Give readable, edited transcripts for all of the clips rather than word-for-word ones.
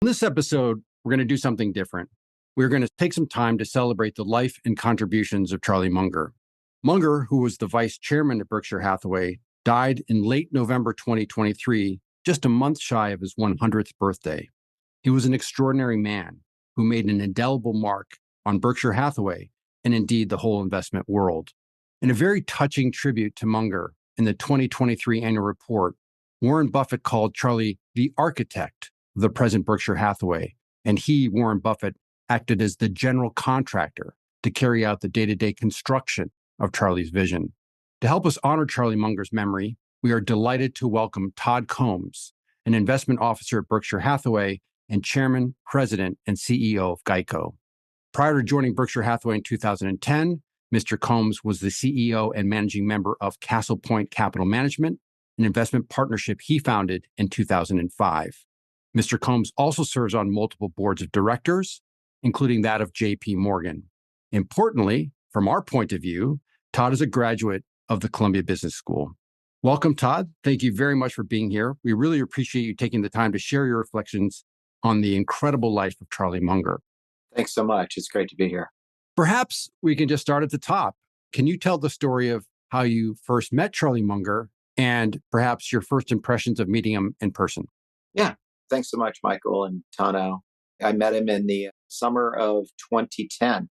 In this episode, we're going to do something different. We're going to take some time to celebrate the life and contributions of Charlie Munger. Munger, who was the vice chairman at Berkshire Hathaway, died in late November 2023, just a month shy of his 100th birthday. He was an extraordinary man who made an indelible mark on Berkshire Hathaway and indeed the whole investment world. In a very touching tribute to Munger in the 2023 annual report, Warren Buffett called Charlie the architect of the present Berkshire Hathaway, and he, Warren Buffett, acted as the general contractor to carry out the day-to-day construction of Charlie's vision. To help us honor Charlie Munger's memory, we are delighted to welcome Todd Combs, an investment officer at Berkshire Hathaway and chairman, president, and CEO of Geico. Prior to joining Berkshire Hathaway in 2010, Mr. Combs was the CEO and managing member of Castle Point Capital Management, an investment partnership he founded in 2005. Mr. Combs also serves on multiple boards of directors, including that of J.P. Morgan. Importantly, from our point of view, Todd is a graduate of the Columbia Business School. Welcome, Todd. Thank you very much for being here. We really appreciate you taking the time to share your reflections on the incredible life of Charlie Munger. Thanks so much. It's great to be here. Perhaps we can just start at the top. Can you tell the story of how you first met Charlie Munger and perhaps your first impressions of meeting him in person? Yeah. Thanks so much, Michael and Tano. I met him in the summer of 2010.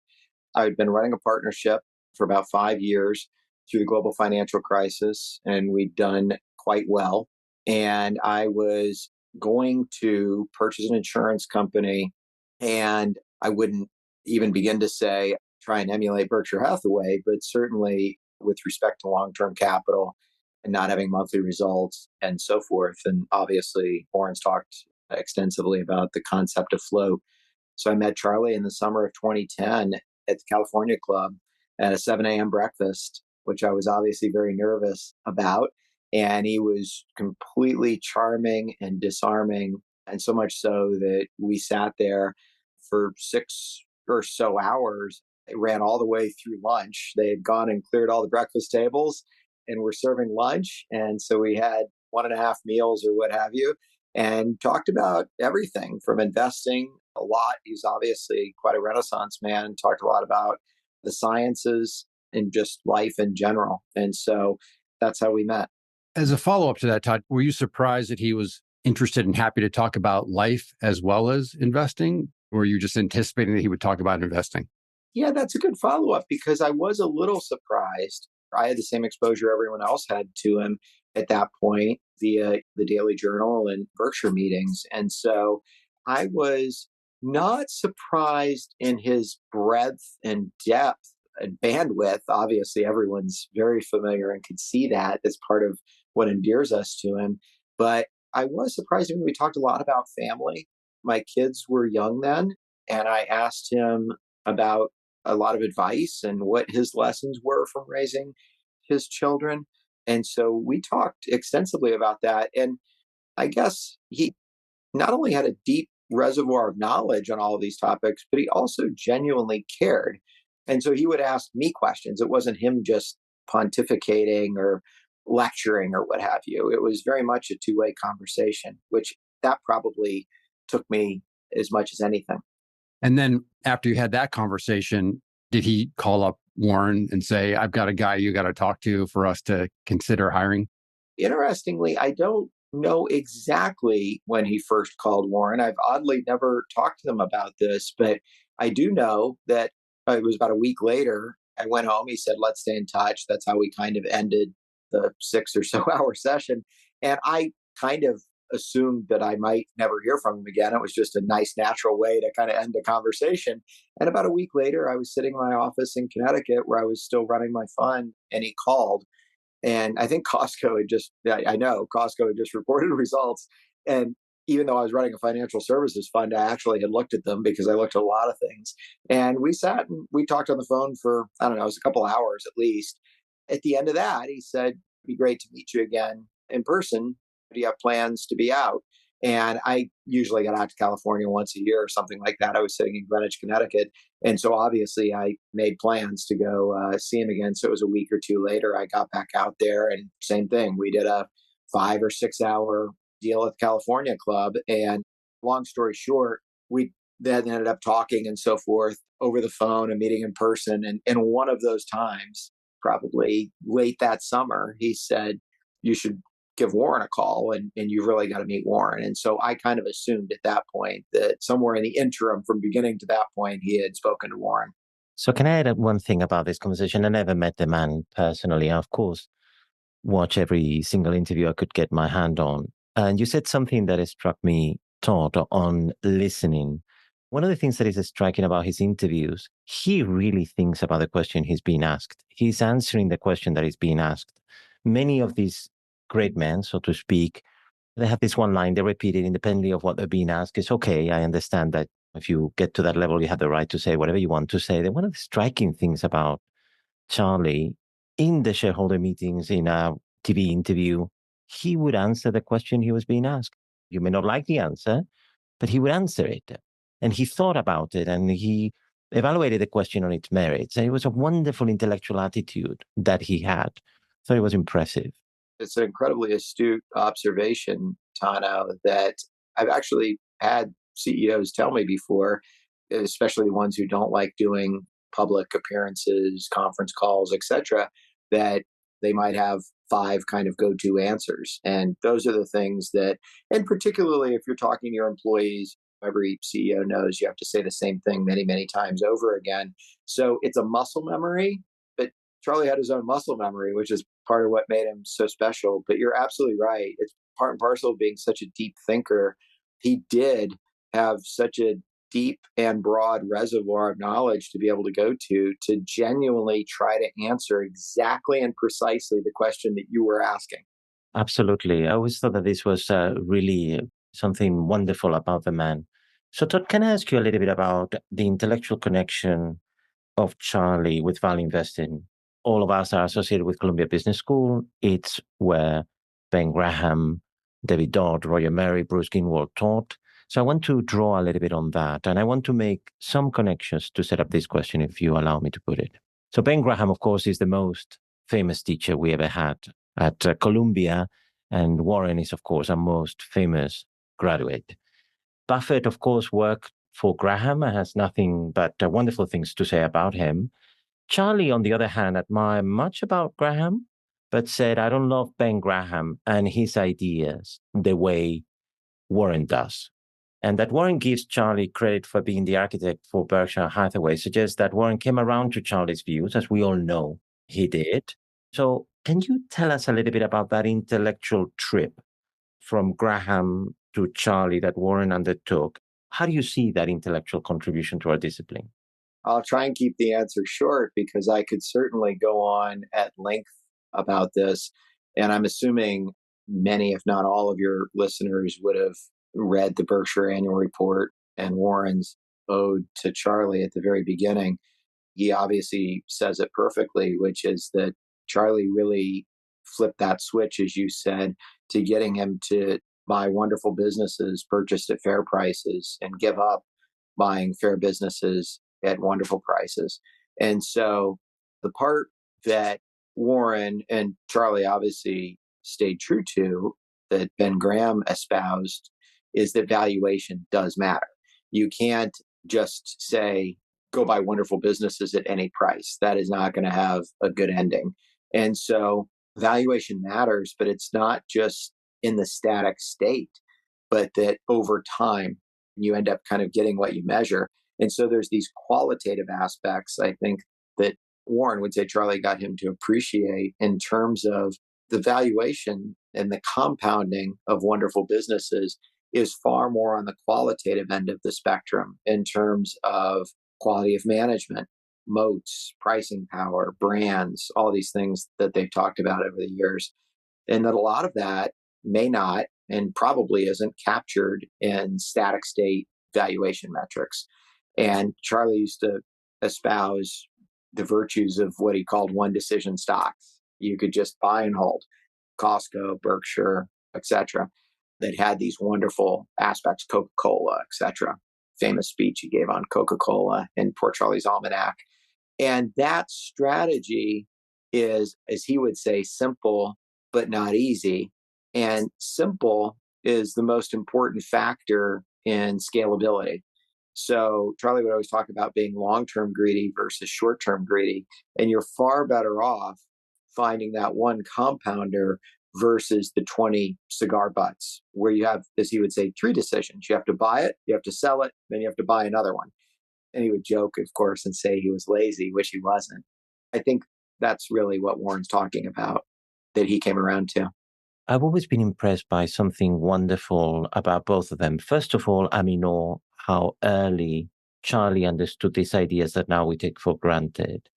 I had been running a partnership for about 5 years through the global financial crisis, and we'd done quite well. And I was going to purchase an insurance company, and I wouldn't even begin to say, try and emulate Berkshire Hathaway, but certainly with respect to long-term capital and not having monthly results and so forth. And obviously, Warren's talked extensively about the concept of float. So I met Charlie in the summer of 2010 at the California Club at a 7 a.m. breakfast, which I was obviously very nervous about. And he was completely charming and disarming, and so much so that we sat there for 6 or so hours. It ran all the way through lunch. They had gone and cleared all the breakfast tables and were serving lunch. And so we had 1.5 meals or what have you, and talked about everything from investing a lot. He's obviously quite a Renaissance man, talked a lot about the sciences and just life in general. And so that's how we met. As a follow-up to that, Todd, were you surprised that he was interested and happy to talk about life as well as investing? Or were you just anticipating that he would talk about investing? Yeah, that's a good follow-up because I was a little surprised. I had the same exposure everyone else had to him at that point via the Daily Journal and Berkshire meetings. And so I was not surprised in his breadth and depth and bandwidth. Obviously, everyone's very familiar and could see that as part of what endears us to him. But I was surprised when we talked a lot about family. My kids were young then, and I asked him about a lot of advice and what his lessons were from raising his children. And so we talked extensively about that. And I guess he not only had a deep reservoir of knowledge on all of these topics, but he also genuinely cared. And so he would ask me questions. It wasn't him just pontificating or lecturing or what have you. It was very much a two-way conversation, which that probably took me as much as anything. And then after you had that conversation, did he call up Warren and say, I've got a guy you got to talk to for us to consider hiring? Interestingly, I don't know exactly when he first called Warren. I've oddly never talked to them about this, but I do know that it was about a week later. I went home. He said, let's stay in touch. That's how we kind of ended the 6 or so hour session. And I kind of assumed that I might never hear from him again. It was just a nice, natural way to kind of end the conversation. And about a week later, I was sitting in my office in Connecticut where I was still running my fund, and he called. And I think Costco had just reported results. And even though I was running a financial services fund, I actually had looked at them because I looked at a lot of things. And we sat and we talked on the phone for, I don't know, it was a couple of hours at least. At the end of that, he said, it'd be great to meet you again in person. Do you have plans to be out? And I usually get out to California once a year or something like that. I was sitting in Greenwich, Connecticut. And so obviously I made plans to go see him again. So it was a week or two later, I got back out there and same thing. We did a 5 or 6 hour deal at the California Club. And long story short, we then ended up talking and so forth over the phone and meeting in person. And one of those times, probably late that summer, he said, you should give Warren a call and you really got to meet Warren. And so I kind of assumed at that point that somewhere in the interim from beginning to that point, he had spoken to Warren. So can I add one thing about this conversation? I never met the man personally. I, of course, watch every single interview I could get my hand on. And you said something that has struck me, Todd, on listening. One of the things that is striking about his interviews, he really thinks about the question he's being asked. He's answering the question that is being asked. Many of these great men, so to speak, they have this one line, they repeat it independently of what they're being asked. It's okay, I understand that if you get to that level, you have the right to say whatever you want to say. One of the striking things about Charlie in the shareholder meetings, in a TV interview, he would answer the question he was being asked. You may not like the answer, but he would answer it. And he thought about it and he evaluated the question on its merits. And it was a wonderful intellectual attitude that he had. So it was impressive. It's an incredibly astute observation, Tano, that I've actually had CEOs tell me before, especially the ones who don't like doing public appearances, conference calls, etc., that they might have five kind of go-to answers. And those are the things that, and particularly if you're talking to your employees, every CEO knows you have to say the same thing many, many times over again. So it's a muscle memory, but Charlie had his own muscle memory, which is part of what made him so special. But you're absolutely right. It's part and parcel of being such a deep thinker. He did have such a deep and broad reservoir of knowledge to be able to go to genuinely try to answer exactly and precisely the question that you were asking. Absolutely. I always thought that this was really something wonderful about the man. So, Todd, can I ask you a little bit about the intellectual connection of Charlie with value investing? All of us are associated with Columbia Business School. It's where Ben Graham, David Dodd, Roger Murray, Bruce Greenwald taught. So I want to draw a little bit on that. And I want to make some connections to set up this question, if you allow me to put it. So Ben Graham, of course, is the most famous teacher we ever had at Columbia. And Warren is, of course, our most famous graduate. Buffett, of course, worked for Graham and has nothing but wonderful things to say about him. Charlie, on the other hand, admired much about Graham, but said, I don't love Ben Graham and his ideas the way Warren does. And that Warren gives Charlie credit for being the architect for Berkshire Hathaway suggests that Warren came around to Charlie's views, as we all know he did. So can you tell us a little bit about that intellectual trip from Graham to Charlie that Warren undertook? How do you see that intellectual contribution to our discipline? I'll try and keep the answer short because I could certainly go on at length about this. And I'm assuming many, if not all of your listeners would have read the Berkshire Annual Report and Warren's ode to Charlie at the very beginning. He obviously says it perfectly, which is that Charlie really flipped that switch, as you said, to getting him to buy wonderful businesses purchased at fair prices and give up buying fair businesses at wonderful prices. And so the part that Warren and Charlie obviously stayed true to, that Ben Graham espoused, is that valuation does matter. You can't just say, go buy wonderful businesses at any price. That is not going to have a good ending. And so valuation matters, but it's not just in the static state, but that over time, you end up kind of getting what you measure. And so there's these qualitative aspects, I think, that Warren would say Charlie got him to appreciate in terms of the valuation and the compounding of wonderful businesses is far more on the qualitative end of the spectrum in terms of quality of management, moats, pricing power, brands, all these things that they've talked about over the years. And that a lot of that may not and probably isn't captured in static state valuation metrics. And Charlie used to espouse the virtues of what he called one decision stocks. You could just buy and hold Costco, Berkshire, etc. That had these wonderful aspects, Coca-Cola, etc. Famous speech he gave on Coca-Cola in Poor Charlie's Almanac. And that strategy is, as he would say, simple, but not easy. And simple is the most important factor in scalability. So Charlie would always talk about being long-term greedy versus short-term greedy. And you're far better off finding that one compounder versus the 20 cigar butts, where you have, as he would say, three decisions. You have to buy it, you have to sell it, then you have to buy another one. And he would joke, of course, and say he was lazy, wish he wasn't. I think that's really what Warren's talking about, that he came around to. I've always been impressed by something wonderful about both of them. First of all, I'm in awe how early Charlie understood these ideas that now we take for granted.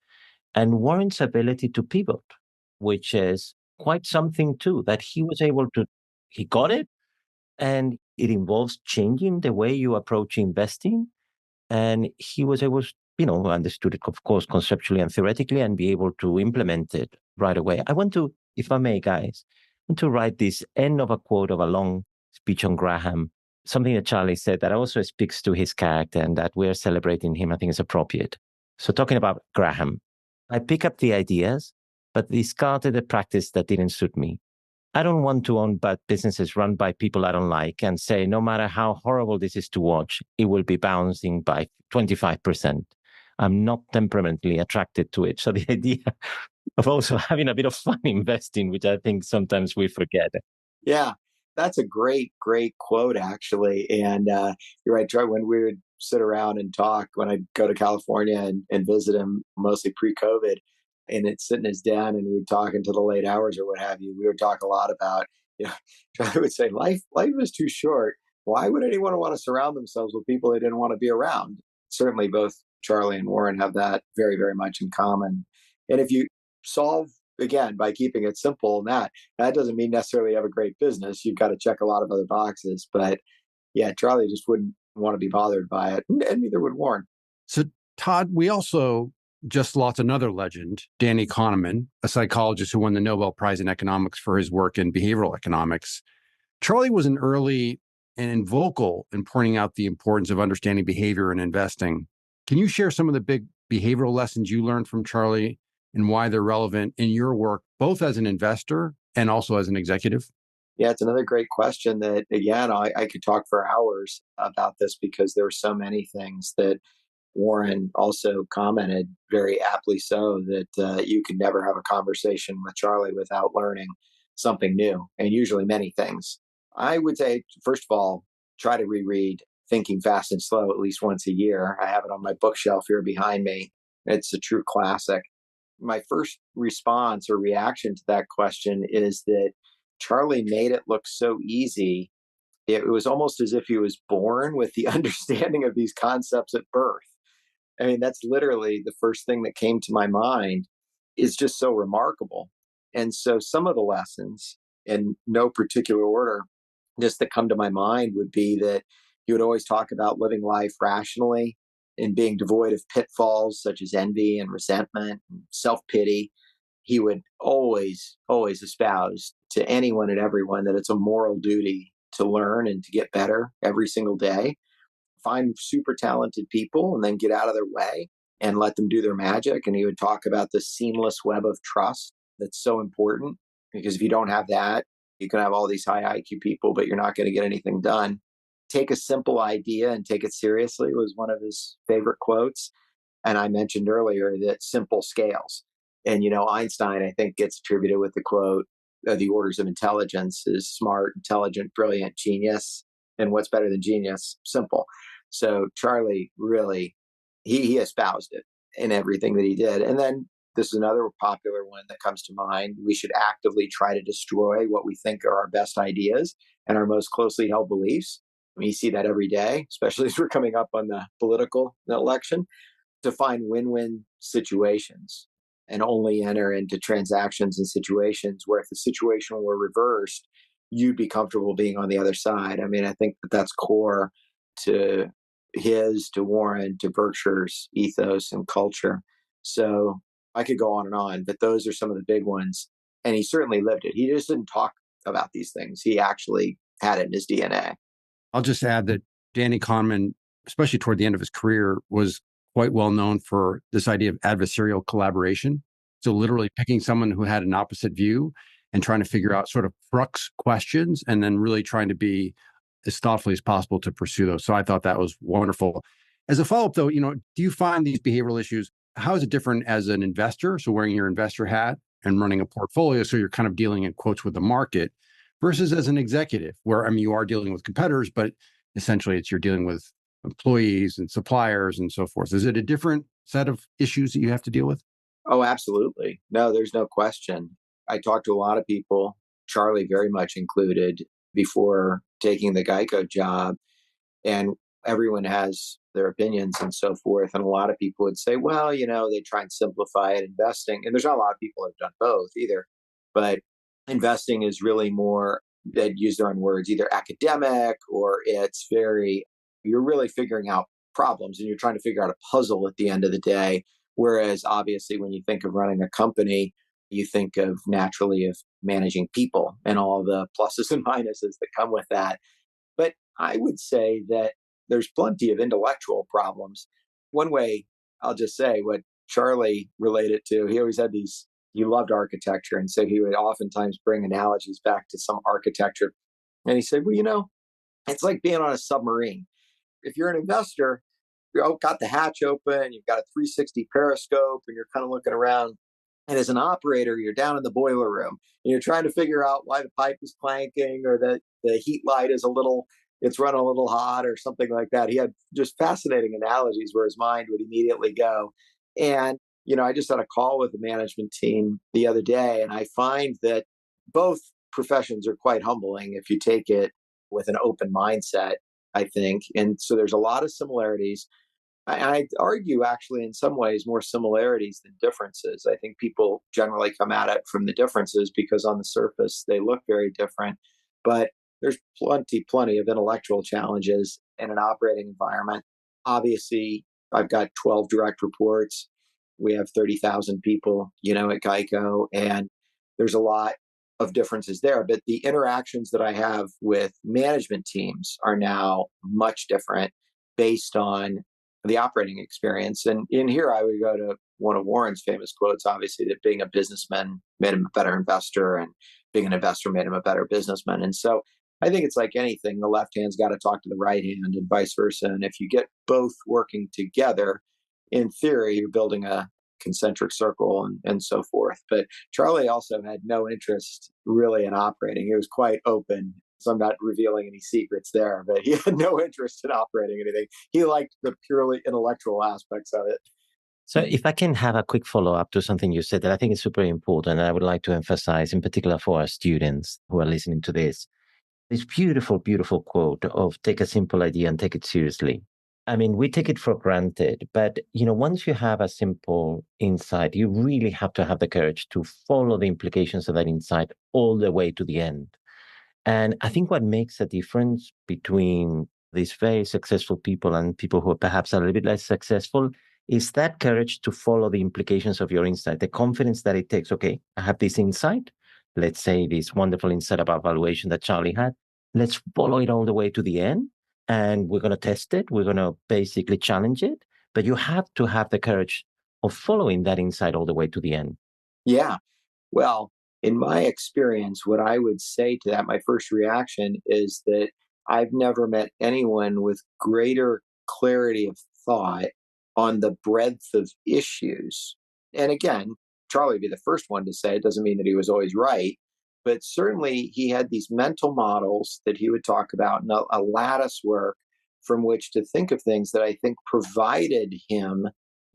And Warren's ability to pivot, which is quite something too, that he was able to, he got it, and it involves changing the way you approach investing. And he was able, understood it, of course, conceptually and theoretically, and be able to implement it right away. I want to, if I may, guys, I want to write this end of a quote of a long speech on Graham, something that Charlie said that also speaks to his character and that we're celebrating him, I think is appropriate. So talking about Graham, I pick up the ideas, but discarded the practice that didn't suit me. I don't want to own bad businesses run by people I don't like and say, no matter how horrible this is to watch, it will be bouncing by 25%. I'm not temperamentally attracted to it. So the idea of also having a bit of fun investing, which I think sometimes we forget. Yeah, that's a great, great quote, actually. And you're right, Troy, when we would sit around and talk, when I'd go to California and visit him, mostly pre-COVID, and it's sitting in his den and we'd talk into the late hours or what have you, we would talk a lot about, Charlie would say, life is too short. Why would anyone want to surround themselves with people they didn't want to be around? Certainly both Charlie and Warren have that very, very much in common. And if you solve, again, by keeping it simple, and that doesn't mean necessarily have a great business. You've got to check a lot of other boxes. But yeah, Charlie just wouldn't want to be bothered by it. And neither would Warren. So, Todd, we also just lost another legend, Danny Kahneman, a psychologist who won the Nobel Prize in economics for his work in behavioral economics. Charlie was an early and vocal in pointing out the importance of understanding behavior and investing. Can you share some of the big behavioral lessons you learned from Charlie and why they're relevant in your work, both as an investor and also as an executive? Yeah, it's another great question that, again, I could talk for hours about this because there are so many things that Warren also commented very aptly so that you can never have a conversation with Charlie without learning something new, and usually many things. I would say, first of all, try to reread Thinking Fast and Slow at least once a year. I have it on my bookshelf here behind me. It's a true classic. My first response or reaction to that question is that Charlie made it look so easy. It was almost as if he was born with the understanding of these concepts at birth. I mean, that's literally the first thing that came to my mind, is just so remarkable. And so some of the lessons, in no particular order, just that come to my mind would be that he would always talk about living life rationally and being devoid of pitfalls such as envy and resentment and self-pity. He would always, always espouse to anyone and everyone that it's a moral duty to learn and to get better every single day. Find super talented people and then get out of their way and let them do their magic. And he would talk about the seamless web of trust that's so important, because if you don't have that, you can have all these high IQ people, but you're not going to get anything done. Take a simple idea and take it seriously was one of his favorite quotes. And I mentioned earlier that simple scales. And, Einstein, I think, gets attributed with the quote, the orders of intelligence is smart, intelligent, brilliant, genius. And what's better than genius? Simple. So Charlie really, he espoused it in everything that he did. And then this is another popular one that comes to mind. We should actively try to destroy what we think are our best ideas and our most closely held beliefs. I mean, you see that every day, especially as we're coming up on the political election, to find win-win situations and only enter into transactions and situations where if the situation were reversed, you'd be comfortable being on the other side. I mean, I think that that's core to to Warren, to Berkshire's ethos and culture. So I could go on, but those are some of the big ones. And he certainly lived it. He just didn't talk about these things. He actually had it in his DNA. I'll just add that Danny Kahneman, especially toward the end of his career, was quite well known for this idea of adversarial collaboration. So literally picking someone who had an opposite view and trying to figure out sort of crux questions and then really trying to be as thoughtfully as possible to pursue those. So I thought that was wonderful. As a follow-up though, do you find these behavioral issues, how is it different as an investor? So wearing your investor hat and running a portfolio, so you're kind of dealing in quotes with the market versus as an executive where, you are dealing with competitors, but essentially you're dealing with employees and suppliers and so forth. Is it a different set of issues that you have to deal with? Oh, absolutely. No, there's no question. I talked to a lot of people, Charlie very much included, before taking the Geico job, and everyone has their opinions and so forth. And a lot of people would say, well, they try and simplify it, investing. And there's not a lot of people who have done both either. But investing is really more, they'd use their own words, either academic or you're really figuring out problems and you're trying to figure out a puzzle at the end of the day. Whereas obviously, when you think of running a company, you think of naturally of managing people and all the pluses and minuses that come with that. But I would say that there's plenty of intellectual problems. One way, I'll just say what Charlie related to, he always had he loved architecture. And so he would oftentimes bring analogies back to some architecture. And he said, well, it's like being on a submarine. If you're an investor, you've got the hatch open, you've got a 360 periscope, and you're kind of looking around. And as an operator, you're down in the boiler room and you're trying to figure out why the pipe is clanking or that the heat light is it's running a little hot or something like that. He had just fascinating analogies where his mind would immediately go. And, I just had a call with the management team the other day, and I find that both professions are quite humbling if you take it with an open mindset, I think. And so there's a lot of similarities. I'd argue, actually, in some ways, more similarities than differences. I think people generally come at it from the differences because on the surface, they look very different. But there's plenty of intellectual challenges in an operating environment. Obviously, I've got 12 direct reports. We have 30,000 people, at Geico, and there's a lot of differences there. But the interactions that I have with management teams are now much different based on the operating experience. And in here, I would go to one of Warren's famous quotes, obviously, that being a businessman made him a better investor and being an investor made him a better businessman. And so I think it's like anything, the left hand's got to talk to the right hand and vice versa. And if you get both working together, in theory, you're building a concentric circle and so forth. But Charlie also had no interest really in operating. He was quite open. So I'm not revealing any secrets there, but he had no interest in operating anything. He liked the purely intellectual aspects of it. So if I can have a quick follow-up to something you said that I think is super important, and I would like to emphasize in particular for our students who are listening to this beautiful, beautiful quote of take a simple idea and take it seriously. I mean, we take it for granted, but once you have a simple insight, you really have to have the courage to follow the implications of that insight all the way to the end. And I think what makes a difference between these very successful people and people who are perhaps a little bit less successful is that courage to follow the implications of your insight, the confidence that it takes. Okay, I have this insight. Let's say this wonderful insight about valuation that Charlie had. Let's follow it all the way to the end. And we're going to test it. We're going to basically challenge it. But you have to have the courage of following that insight all the way to the end. Yeah. Well, in my experience, what I would say to that, my first reaction is that I've never met anyone with greater clarity of thought on the breadth of issues. And again, Charlie would be the first one to say it doesn't mean that he was always right, but certainly he had these mental models that he would talk about and a lattice work from which to think of things that I think provided him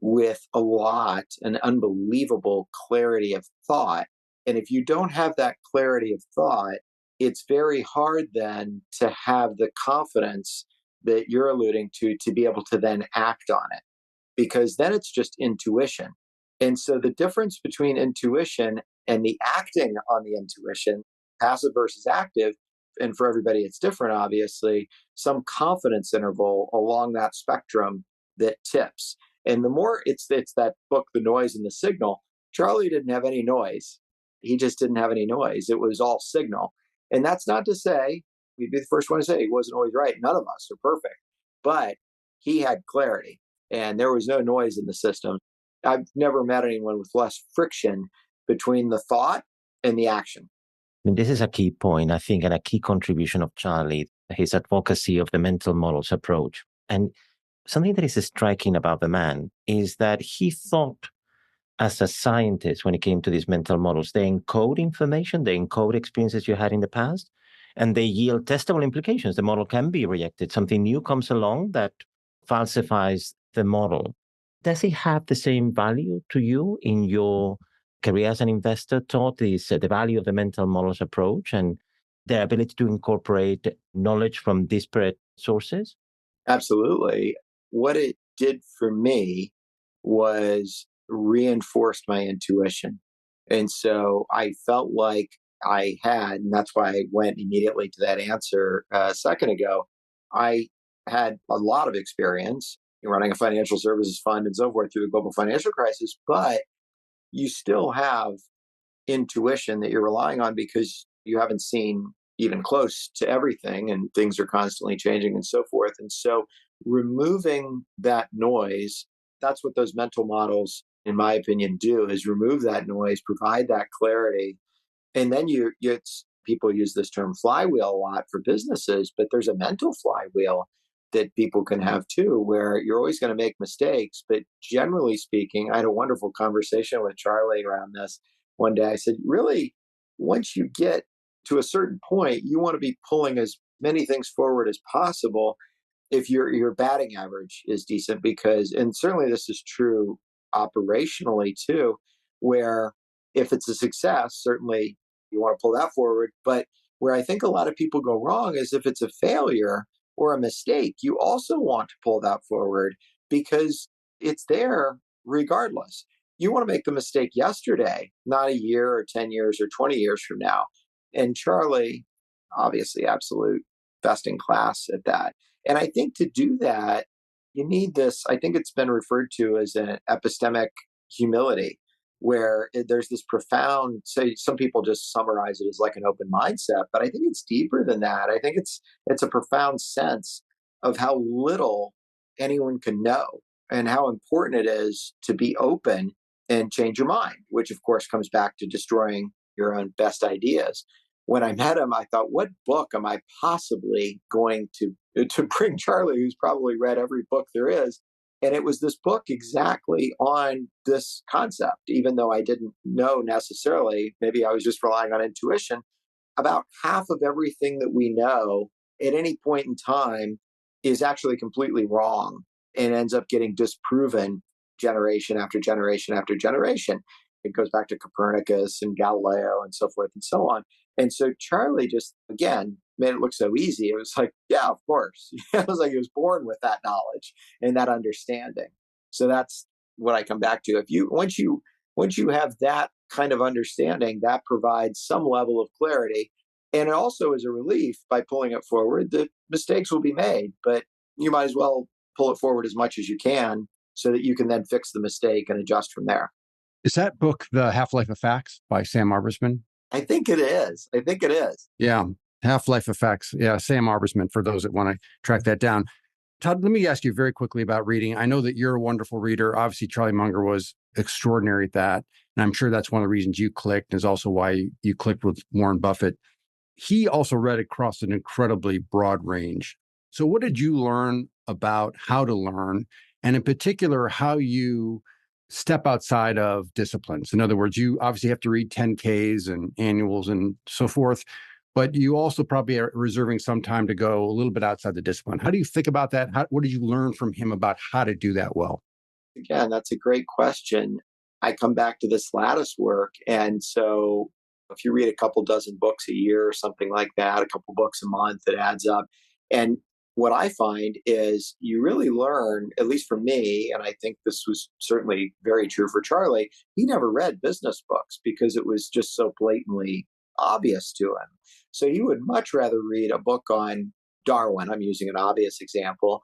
with an unbelievable clarity of thought. And if you don't have that clarity of thought, it's very hard then to have the confidence that you're alluding to be able to then act on it, because then it's just intuition. And so the difference between intuition and the acting on the intuition, passive versus active, and for everybody it's different, obviously, some confidence interval along that spectrum that tips. And the more it's that book, The Noise and the Signal, Charlie didn't have any noise. He just didn't have any noise. It was all signal. And that's not to say, we'd be the first one to say he wasn't always right. None of us are perfect. But he had clarity and there was no noise in the system. I've never met anyone with less friction between the thought and the action. I mean, this is a key point, I think, and a key contribution of Charlie. his advocacy of the mental models approach. And something that is striking about the man is that he thought as a scientist when it came to these mental models. They encode information, they encode experiences you had in the past, and they yield testable implications. The model can be rejected. Something new comes along that falsifies the model. Does it have the same value to you in your career as an investor, Todd? Is the value of the mental models approach and their ability to incorporate knowledge from disparate sources? Absolutely. What it did for me was reinforced my intuition. And so I felt like I had, and that's why I went immediately to that answer a second ago. I had a lot of experience running a financial services fund and so forth through the global financial crisis, but you still have intuition that you're relying on because you haven't seen even close to everything and things are constantly changing and so forth. And so removing that noise, that's what those mental models, in my opinion, do is remove that noise, provide that clarity. And then it's people use this term flywheel a lot for businesses, but there's a mental flywheel that people can have too, where you're always going to make mistakes. But generally speaking, I had a wonderful conversation with Charlie around this one day. I said, really, once you get to a certain point, you want to be pulling as many things forward as possible if your batting average is decent, because, and certainly this is true operationally too, where if it's a success, certainly you want to pull that forward. But where I think a lot of people go wrong is if it's a failure or a mistake, you also want to pull that forward because it's there regardless. You want to make the mistake yesterday, not a year or 10 years or 20 years from now. And Charlie, obviously, absolute best in class at that. And I think to do that, you need this, I think it's been referred to as an epistemic humility, where there's this profound, say, some people just summarize it as like an open mindset, but I think it's deeper than that. I think it's a profound sense of how little anyone can know and how important it is to be open and change your mind, which of course comes back to destroying your own best ideas. When I met him, I thought, what book am I possibly going to bring Charlie, who's probably read every book there is? And it was this book exactly on this concept, even though I didn't know necessarily, maybe I was just relying on intuition. About half of everything that we know at any point in time is actually completely wrong and ends up getting disproven generation after generation after generation. It goes back to Copernicus and Galileo and so forth and so on. And so Charlie just, again, made it look so easy. It was like, yeah, of course. It was like he was born with that knowledge and that understanding. So that's what I come back to. If you once you have that kind of understanding, that provides some level of clarity. And it also is a relief by pulling it forward. The mistakes will be made, but you might as well pull it forward as much as you can so that you can then fix the mistake and adjust from there. Is that book The Half-Life of Facts by Sam Arbesman? I think it is. I think it is. Yeah. Half-Life of Facts. Yeah. Sam Arbesman, for those that want to track that down. Todd, let me ask you very quickly about reading. I know that you're a wonderful reader. Obviously, Charlie Munger was extraordinary at that. And I'm sure that's one of the reasons you clicked, is also why you clicked with Warren Buffett. He also read across an incredibly broad range. So what did you learn about how to learn, and in particular, how you step outside of disciplines? In other words, you obviously have to read 10Ks and annuals and so forth, but you also probably are reserving some time to go a little bit outside the discipline. How do you think about that? What did you learn from him about how to do that well? Again, that's a great question. I come back to this lattice work. And so if you read a couple dozen books a year or something like that, a couple books a month, it adds up. And what I find is you really learn, at least for me, and I think this was certainly very true for Charlie, he never read business books because it was just so blatantly obvious to him. So he would much rather read a book on Darwin. I'm using an obvious example.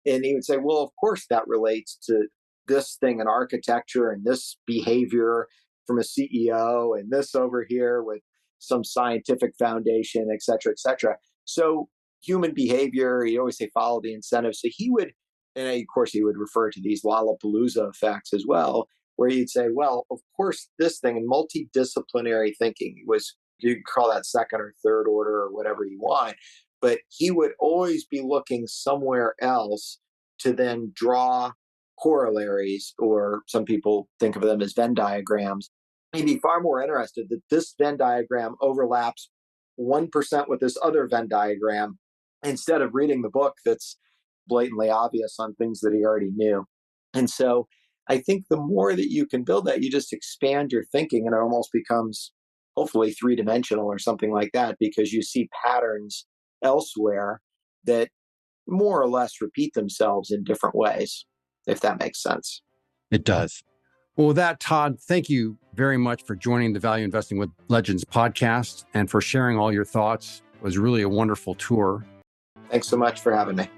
And he would say, well, of course, that relates to this thing in architecture and this behavior from a CEO and this over here with some scientific foundation, et cetera, et cetera. So human behavior, he always say, follow the incentive. So he would, and of course, he would refer to these Lollapalooza effects as well, where you'd say, well, of course, this thing in multidisciplinary thinking was, you could call that second or third order or whatever you want. but he would always be looking somewhere else to then draw corollaries, or some people think of them as Venn diagrams. He'd be far more interested that this Venn diagram overlaps 1% with this other Venn diagram, instead of reading the book that's blatantly obvious on things that he already knew. And so I think the more that you can build that, you just expand your thinking, and it almost becomes hopefully three-dimensional or something like that, because you see patterns elsewhere that more or less repeat themselves in different ways, if that makes sense. It does. Well, with that, Todd, thank you very much for joining the Value Investing with Legends podcast and for sharing all your thoughts. It was really a wonderful tour. Thanks so much for having me.